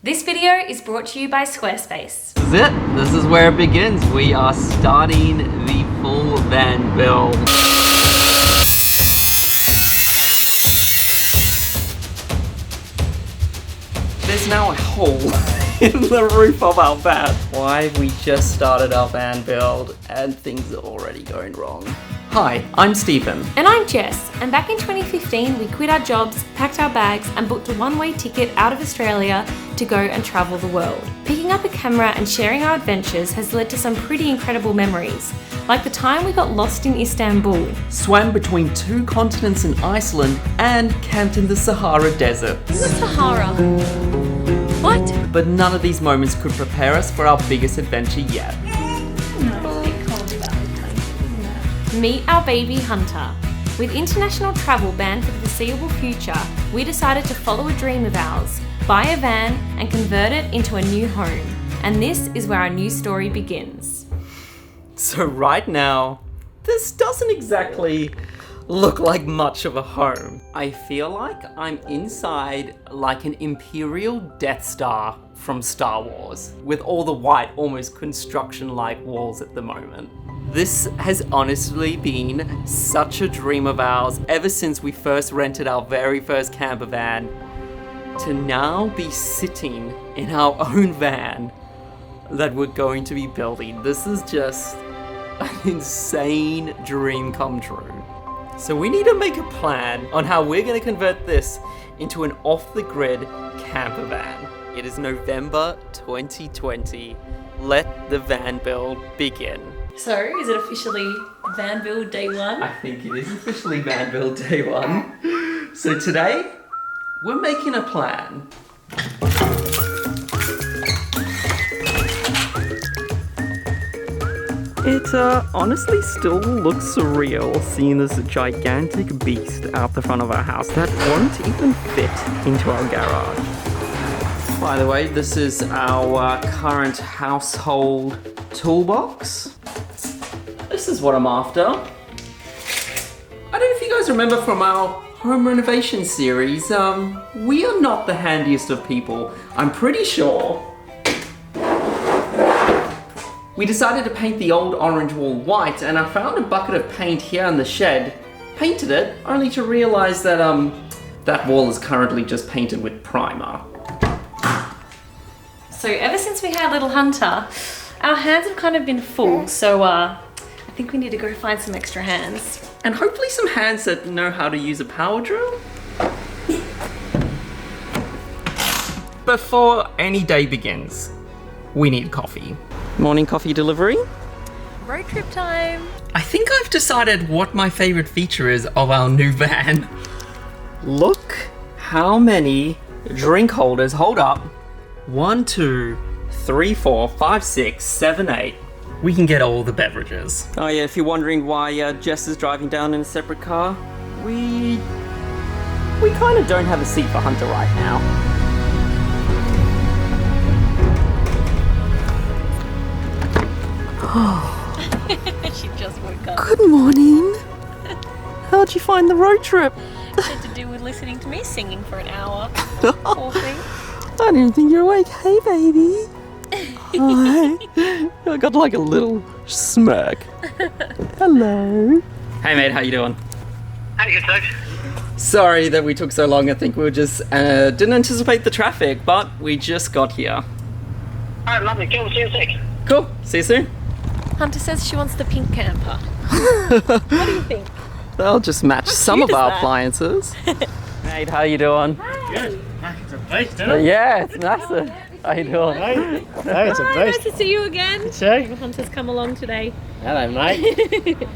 This video is brought to you by Squarespace. This is it. This is where it begins. We are starting the full van build. There's now a hole in the roof of our van. Why we just started our van build and things are already going wrong. Hi, I'm Stephen. And I'm Jess, and back in 2015 we quit our jobs, packed our bags and booked a one-way ticket out of Australia to go and travel the world. Picking up a camera and sharing our adventures has led to some pretty incredible memories, like the time we got lost in Istanbul, Swam between 2 continents in Iceland and camped in the Sahara Desert. the Sahara. What? But none of these moments could prepare us for our biggest adventure yet. Meet our baby Hunter. With international travel banned for the foreseeable future, we decided to follow a dream of ours, buy a van and convert it into a new home. And this is where our new story begins. So right now, this doesn't exactly look like much of a home. I feel like I'm inside like an Imperial Death Star from Star Wars, with all the white, almost construction-like walls at the moment. This has honestly been such a dream of ours ever since we first rented our very first camper van, to now be sitting in our own van that we're going to be building. This is just an insane dream come true. So we need to make a plan on how we're going to convert this into an off-the-grid camper van. It is November 2020. Let the van build begin. So, is it officially van build day one? I think it is officially van build day one. So today, we're making a plan. It honestly still looks surreal seeing this gigantic beast out the front of our house that won't even fit into our garage. By the way, this is our current household toolbox. This is what I'm after. I don't know if you guys remember from our home renovation series, we are not the handiest of people, I'm pretty sure. We decided to paint the old orange wall white, and I found a bucket of paint here in the shed, painted it, only to realize that that wall is currently just painted with primer. So ever since we had little Hunter, our hands have kind of been full, so I think we need to go find some extra hands. And hopefully some hands that know how to use a power drill. Before any day begins, we need coffee. Morning coffee delivery. Road trip time. I think I've decided what my favorite feature is of our new van. Look how many drink holders. Hold up. 1, 2, 3, 4, 5, 6, 7, 8. We can get all the beverages. Oh yeah, if you're wondering why Jess is driving down in a separate car, we kind of don't have a seat for Hunter right now. She just woke up. Good morning. How'd you find the road trip? Had to do with listening to me singing for an hour. Poor thing. I didn't think you were awake. Hey, baby. Hi. I got like a little smirk. Hello. Hey, mate. How you doing? Hey, good thanks. Sorry that we took so long. I think we were just didn't anticipate the traffic, but we just got here. Alright, lovely. Cool. See you soon. Cool. See you soon. Hunter says she wants the pink camper. What do you think? They'll just match some cute of is our that? appliances. Mate, how you doing? Good. It's a beast, isn't it? Yeah, it's nice. How you doing? Hey, it's a Hi, nice beast. to see you again. See? Hunter's come along today. Hello, mate.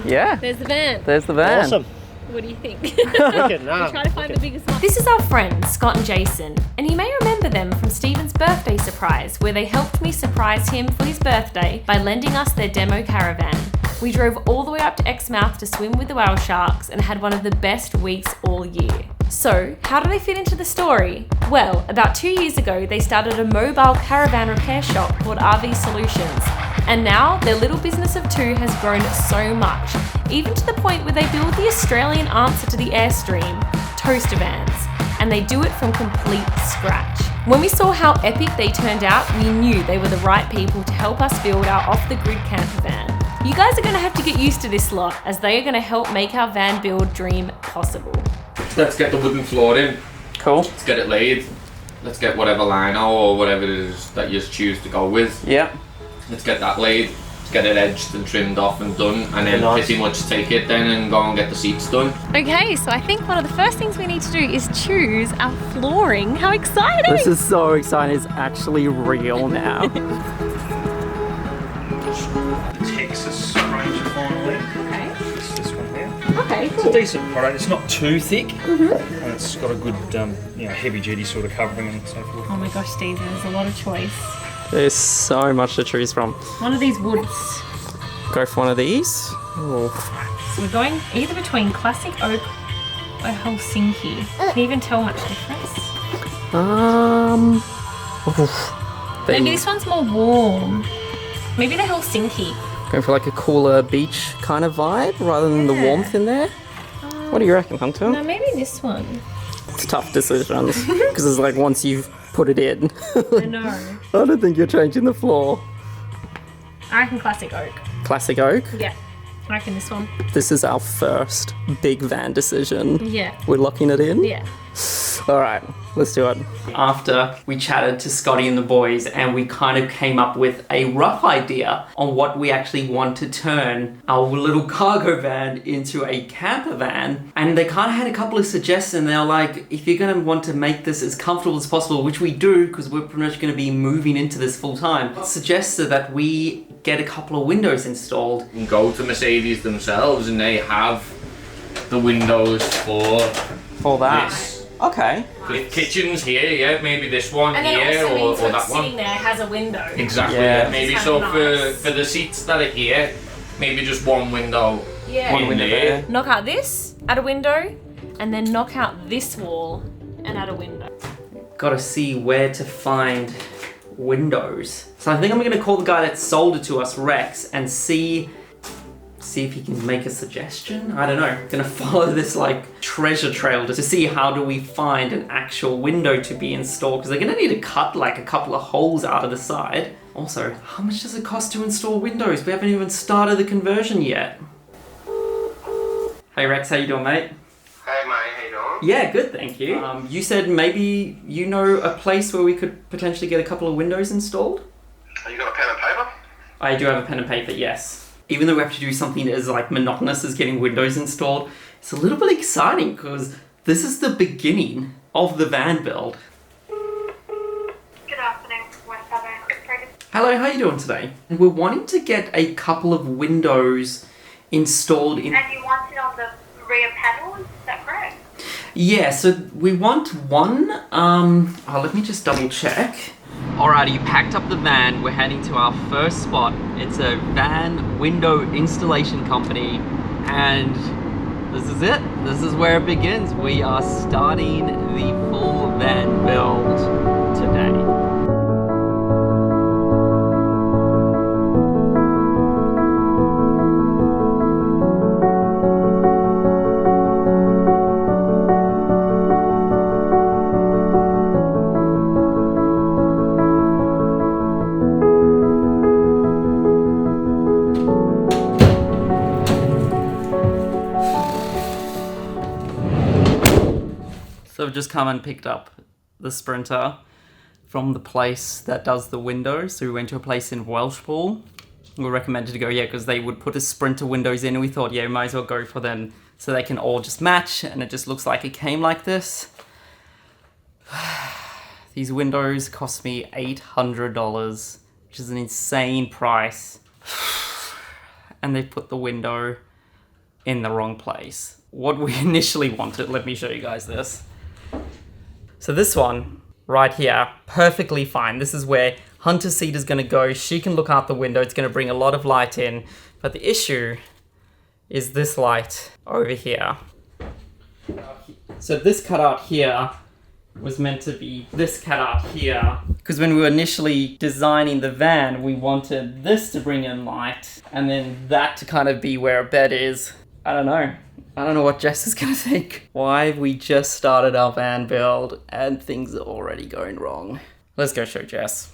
Yeah. There's the van. There's the van. Awesome. What do you think? Wicked, nah. Try to find the biggest one. This is our friends, Scott and Jason, and you may remember them from Stephen's birthday surprise, where they helped me surprise him for his birthday by lending us their demo caravan. We drove all the way up to Exmouth to swim with the whale sharks and had one of the best weeks all year. So, how do they fit into the story? Well, about 2 years ago, they started a mobile caravan repair shop called RV Solutions. And now, their little business of two has grown so much, even to the point where they build the Australian answer to the Airstream, toaster vans. And they do it from complete scratch. When we saw how epic they turned out, we knew they were the right people to help us build our off-the-grid camper van. You guys are going to have to get used to this lot, as they are going to help make our van build dream possible. Let's get the wooden floor in. Cool. Let's get it laid. Let's get whatever lino or whatever it is that you choose to go with. Yeah. Let's get that laid. Get it edged and trimmed off and done, and then Nice. pretty much take it then and go and get the seats done. Okay, so I think one of the first things we need to do is choose our flooring. How exciting! This is so exciting. It's actually real now. Texas Ranger finally. Okay. It's this one here. Okay, It's a decent product. It's not too thick, and it's got a good, heavy-duty sort of covering and so forth. Oh my gosh, Steve, there's a lot of choice. There's so much to choose from. One of these woods. Go for one of these. Ooh. So we're going either between classic oak or Helsinki. Can you even tell much difference? Maybe this one's more warm. Maybe the Helsinki. Going for like a cooler beach kind of vibe rather than the warmth in there. What do you reckon, Hunter? No, maybe this one. It's tough decisions because it's like once you've put it in. I know. I don't think you're changing the floor. I reckon classic oak. Classic oak. Yeah. I reckon this one. This is our first big van decision. Yeah. We're locking it in? Yeah. All right, let's do it. After we chatted to Scotty and the boys and we kind of came up with a rough idea on what we actually want to turn our little cargo van into a camper van, and they kind of had a couple of suggestions. They were like, if you're going to want to make this as comfortable as possible, which we do because we're pretty much going to be moving into this full time, suggested that we get a couple of windows installed. You can go to Mercedes themselves and they have the windows for that. this. Okay. The kitchen's here, yeah, maybe this one And then here also or means that sitting one. there has a window. Exactly, Yeah. yeah. Maybe It's so kinda nice. for the seats that are here, maybe just one window Yeah. One in window there. there. Knock out this, add a window, and then knock out this wall and add a window. Gotta see where to find windows. So I think I'm gonna call the guy that sold it to us, Rex, and see if he can make a suggestion. I don't know. Gonna follow this like treasure trail to see how do we find an actual window to be installed, because they're gonna need to cut like a couple of holes out of the side. Also, how much does it cost to install windows? We haven't even started the conversion yet. Hey Rex, how you doing, mate? Hey mate, how you doing? Yeah, good, thank you. You said maybe you know a place where we could potentially get a couple of windows installed? You got a pen and paper? I do have a pen and paper, yes. Even though we have to do something as like monotonous as getting windows installed, it's a little bit exciting because this is the beginning of the van build. Good afternoon, West Southern. Hello, how you doing today? We're wanting to get a couple of windows installed in... And you want it on the rear panels, is that correct? Yeah, so we want one, let me just double check. Alrighty, you packed up the van, we're heading to our first spot. It's a van window installation company, and this is it. This is where it begins. We are starting the full van build today. So I've just come and picked up the Sprinter from the place that does the windows. So we went to a place in Welshpool. We were recommended to go, because they would put a Sprinter windows in, and we thought, we might as well go for them so they can all just match, and it just looks like it came like this. These windows cost me $800, which is an insane price. And they put the window in the wrong place. What we initially wanted, let me show you guys this. So this one, right here, perfectly fine. This is where Hunter's seat is gonna go. She can look out the window. It's gonna bring a lot of light in. But the issue is this light over here. So this cutout here was meant to be this cutout here. Because when we were initially designing the van, we wanted this to bring in light, and then that to kind of be where a bed is. I don't know. I don't know what Jess is gonna think. Why have we just started our van build and things are already going wrong? Let's go show Jess.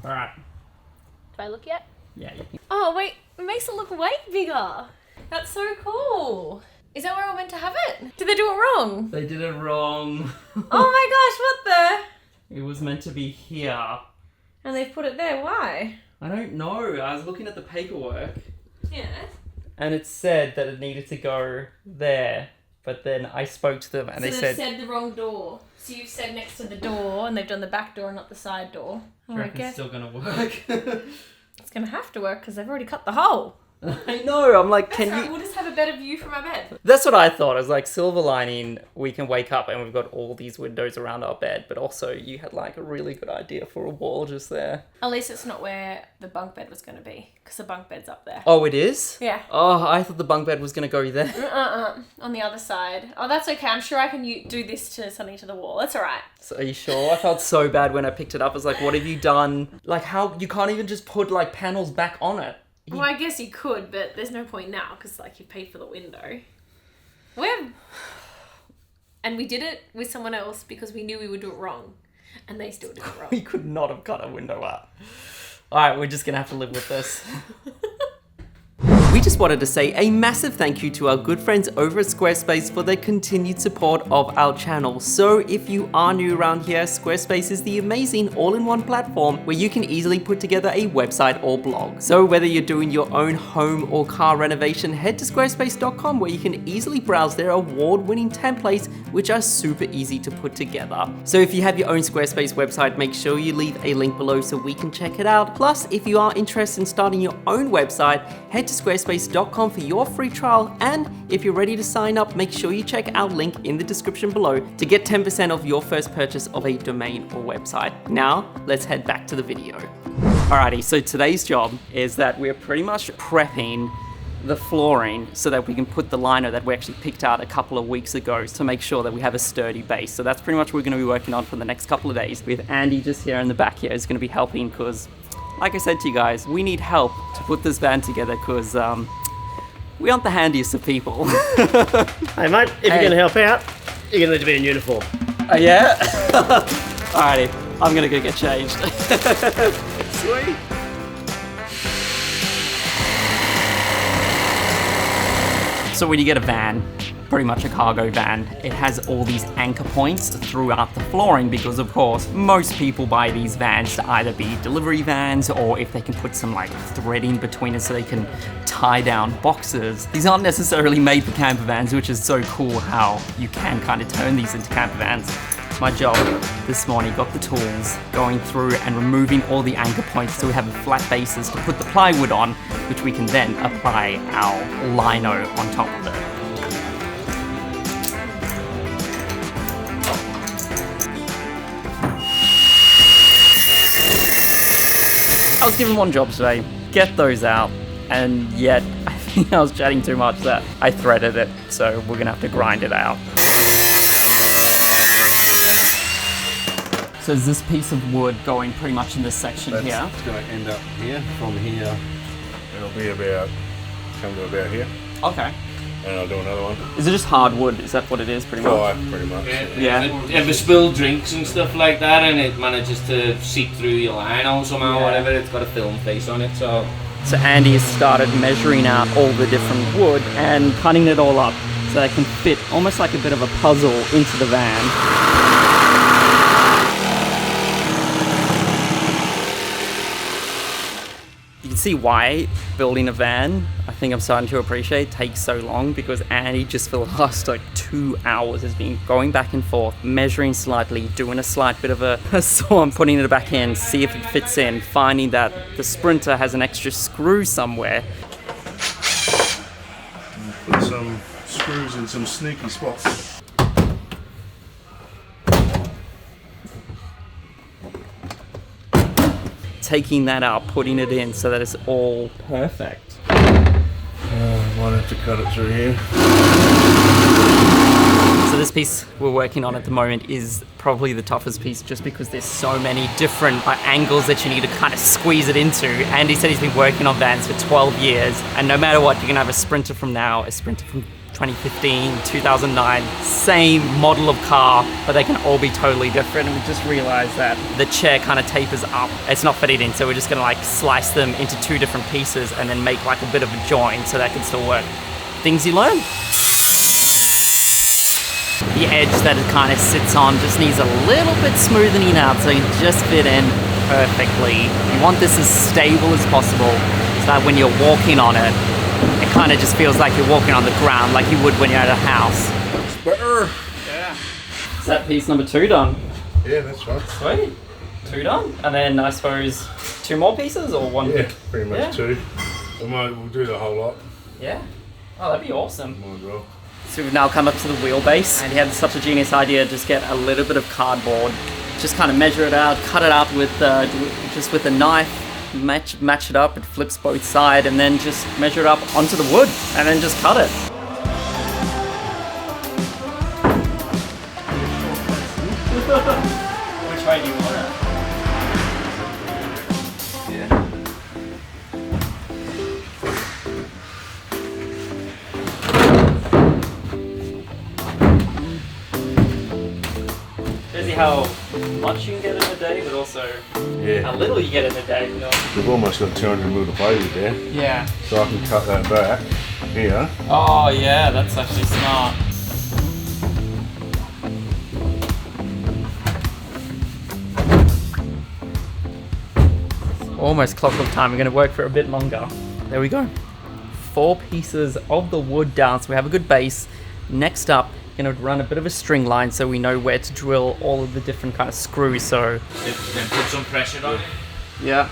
Alright. Do I look yet? Yeah. Oh, wait. It makes it look way bigger. That's so cool. Is that where we're meant to have it? Did they do it wrong? They did it wrong. Oh my gosh, what the? It was meant to be here. And they've put it there. Why? I don't know. I was looking at the paperwork Yeah. and it said that it needed to go there. But then I spoke to them and So they they've said the wrong door. So you've said next to the door and they've done the back door and not the side door. do you reckon it's still gonna work. It's going to have to work because they've already cut the hole. I know. I'm like, can That's right, you? we'll just have a better view from our bed. That's what I thought. I was like, silver lining, we can wake up and we've got all these windows around our bed. But also, you had like a really good idea for a wall just there. At least it's not where the bunk bed was going to be because the bunk bed's up there. Oh, it is? Yeah. Oh, I thought the bunk bed was gonna go there. On the other side. Oh, that's okay. I'm sure I can do this to something to the wall. That's all right. So are you sure? I felt so bad when I picked it up. I was like, what have you done? Like, how you can't even just put like panels back on it. Well, I guess you could, but there's no point now because like you paid for the window. And we did it with someone else because we knew we would do it wrong, and they still did it wrong. We could not have cut a window out. All right, we're just gonna have to live with this. We just wanted to say a massive thank you to our good friends over at Squarespace for their continued support of our channel. So if you are new around here, Squarespace is the amazing all-in-one platform where you can easily put together a website or blog. So whether you're doing your own home or car renovation, head to squarespace.com where you can easily browse their award-winning templates, which are super easy to put together. So if you have your own Squarespace website, make sure you leave a link below so we can check it out. Plus, if you are interested in starting your own website, head to squarespace.com for your free trial, and if you're ready to sign up, make sure you check our link in the description below to get 10% off your first purchase of a domain or website. Now, let's head back to the video. Alrighty, so today's job is that we're pretty much prepping the flooring so that we can put the lino that we actually picked out a couple of weeks ago to make sure that we have a sturdy base. So that's pretty much what we're going to be working on for the next couple of days, with Andy just here in the back here is going to be helping because, like I said to you guys, we need help to put this van together because we aren't the handiest of people. Hey mate, if you're going to help out, you're going to need to be in uniform. Yeah? Alrighty, I'm going to go get changed. Sweet. So when you get a van, pretty much a cargo van, it has all these anchor points throughout the flooring because of course most people buy these vans to either be delivery vans or if they can put some like threading between it so they can tie down boxes. These aren't necessarily made for camper vans, which is so cool how you can kind of turn these into camper vans. My job this morning, got the tools, going through and removing all the anchor points so we have a flat basis to put the plywood on, which we can then apply our lino on top of it. I was given one job today, get those out, and yet I think I was chatting too much that I threaded it, so we're gonna have to grind it out. So is this piece of wood going pretty much in this section here? It's going to end up here. From here, it'll be about, come to about here. Okay. And I'll do another one. Is it just hardwood? Is that what it is pretty much? Oh, pretty much. Yeah. If you spill drinks and stuff like that and it manages to seep through your lino somehow or whatever, it's got a film face on it, so... So Andy has started measuring out all the different wood and cutting it all up so that it can fit almost like a bit of a puzzle into the van. You can see why building a van, I think I'm starting to appreciate, takes so long because Andy just for the last like 2 hours has been going back and forth, measuring slightly, doing a slight bit of a saw, putting it back in, see if it fits in, finding that the sprinter has an extra screw somewhere. Put some screws in some sneaky spots. Taking that out, putting it in so that it's all perfect. Might have to cut it through here. So this piece we're working on at the moment is probably the toughest piece just because there's so many different angles that you need to kind of squeeze it into. Andy said he's been working on vans for 12 years and no matter what, you can have a Sprinter from now, a Sprinter from 2015, 2009, same model of car, but they can all be totally different. And we just realized that the chair kind of tapers up. It's not fitted in, so we're just gonna like slice them into 2 different pieces and then make like a bit of a join so that can still work. Things you learn. The edge that it kind of sits on just needs a little bit smoothening out so it can just fit in perfectly. You want this as stable as possible so that when you're walking on it, it kind of just feels like you're walking on the ground like you would when you're at a house. That's better. Yeah. Is that piece number 2 done? Yeah, that's right. Sweet. 2 done. And then I suppose 2 more pieces or 1? Yeah, pretty much Yeah. 2. We'll do the whole lot. Yeah. Oh, that'd be awesome. Might as well. So we've now come up to the wheelbase, and he had such a genius idea, just get a little bit of cardboard, just kind of measure it out, cut it out with just with a knife, match it up, it flips both sides, and then just measure it up onto the wood, and then just cut it. Which way do you want it? Crazy how much you can get in a day, but also how little you get in a day. You know? We've almost got 200 mil to play with there, Yeah. so I can cut that back here. Oh yeah, that's actually smart. Almost clockwork time. We're going to work for a bit longer. There we go. 4 pieces of the wood down, so we have a good base. Next up, going to run a bit of a string line so we know where to drill all of the different kind of screws. So Then put some pressure on it. yeah.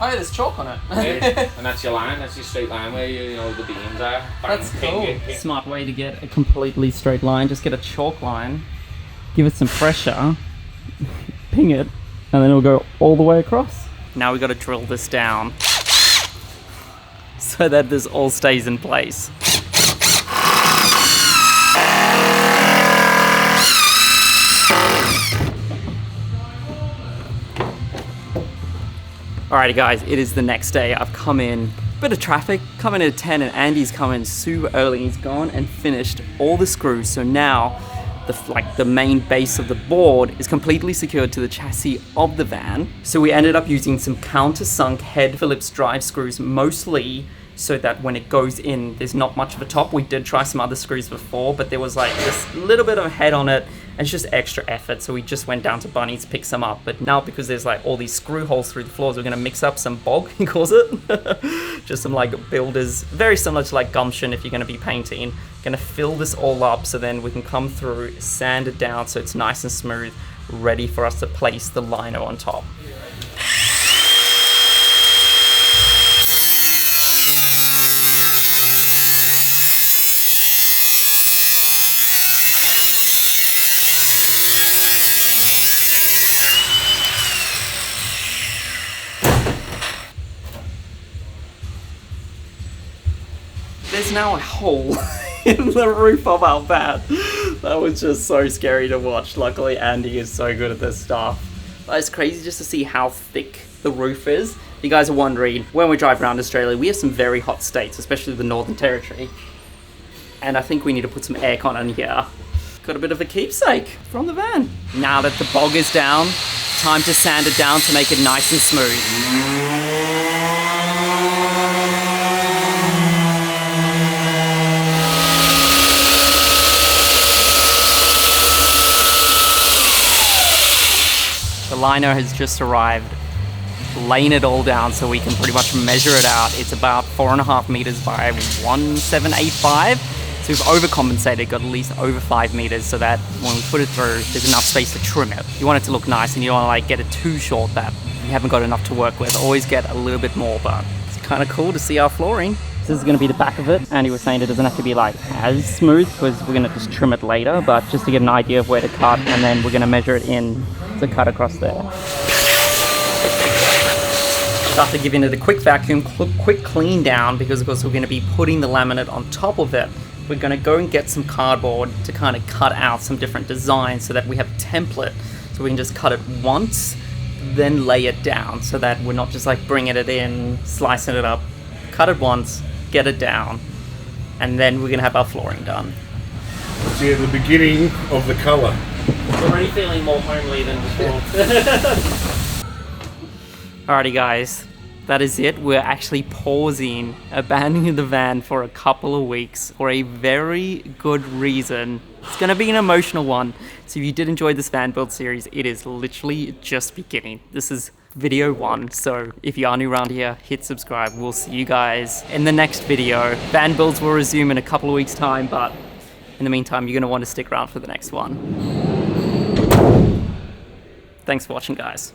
Oh yeah, there's chalk on it. Yeah. And that's your line, that's your straight line where you know the beams are. Bang, That's ping, cool. ping, ping. Smart way to get a completely straight line. Just get a chalk line, give it some pressure, ping it, and then it'll go all the way across. Now we got to drill this down so that this all stays in place. Alrighty guys, it is the next day. I've come in, bit of traffic, come in at 10 and Andy's come in super early. He's gone and finished all the screws. So now the main base of the board is completely secured to the chassis of the van. So we ended up using some countersunk head Phillips drive screws, mostly so that when it goes in, there's not much of a top. We did try some other screws before, but there was like this little bit of a head on it, and it's just extra effort. So we just went down to Bunny's, pick some up. But now because there's like all these screw holes through the floors, we're gonna mix up some bog, he calls it. Just some like builders, very similar to like gumption if you're gonna be painting. Gonna fill this all up so then we can come through, sand it down so it's nice and smooth, ready for us to place the lino on top. There's now a hole in the roof of our van. That was just so scary to watch. Luckily, Andy is so good at this stuff. But it's crazy just to see how thick the roof is. If you guys are wondering, when we drive around Australia, we have some very hot states, especially the Northern Territory. And I think we need to put some aircon in here. Got a bit of a keepsake from the van. Now that the bog is down, time to sand it down to make it nice and smooth. The lino has just arrived, laying it all down so we can pretty much measure it out. It's about 4.5 meters by 1.785. So we've overcompensated, got at least over 5 meters so that when we put it through, there's enough space to trim it. You want it to look nice and you don't want to like get it too short that you haven't got enough to work with. Always get a little bit more, but it's kind of cool to see our flooring. This is going to be the back of it. Andy was saying it doesn't have to be like as smooth because we're going to just trim it later, but just to get an idea of where to cut, and then we're going to measure it in to cut across there. After giving it a quick vacuum, quick clean down, because of course we're going to be putting the laminate on top of it. We're going to go and get some cardboard to kind of cut out some different designs so that we have a template, so we can just cut it once, then lay it down so that we're not just like bringing it in, slicing it up, cut it once, get it down, and then we're gonna have our flooring done. It's the beginning of the colour. Already feeling more homely than before. Alrighty guys, that is it. We're actually pausing abandoning the van for a couple of weeks for a very good reason. It's gonna be an emotional one. So if you did enjoy this van build series, it is literally just beginning. This is video 1, so if you are new around here, hit subscribe. We'll see you guys in the next video. Van builds will resume in a couple of weeks time, but in the meantime, you're gonna want to stick around for the next one. Thanks for watching, guys.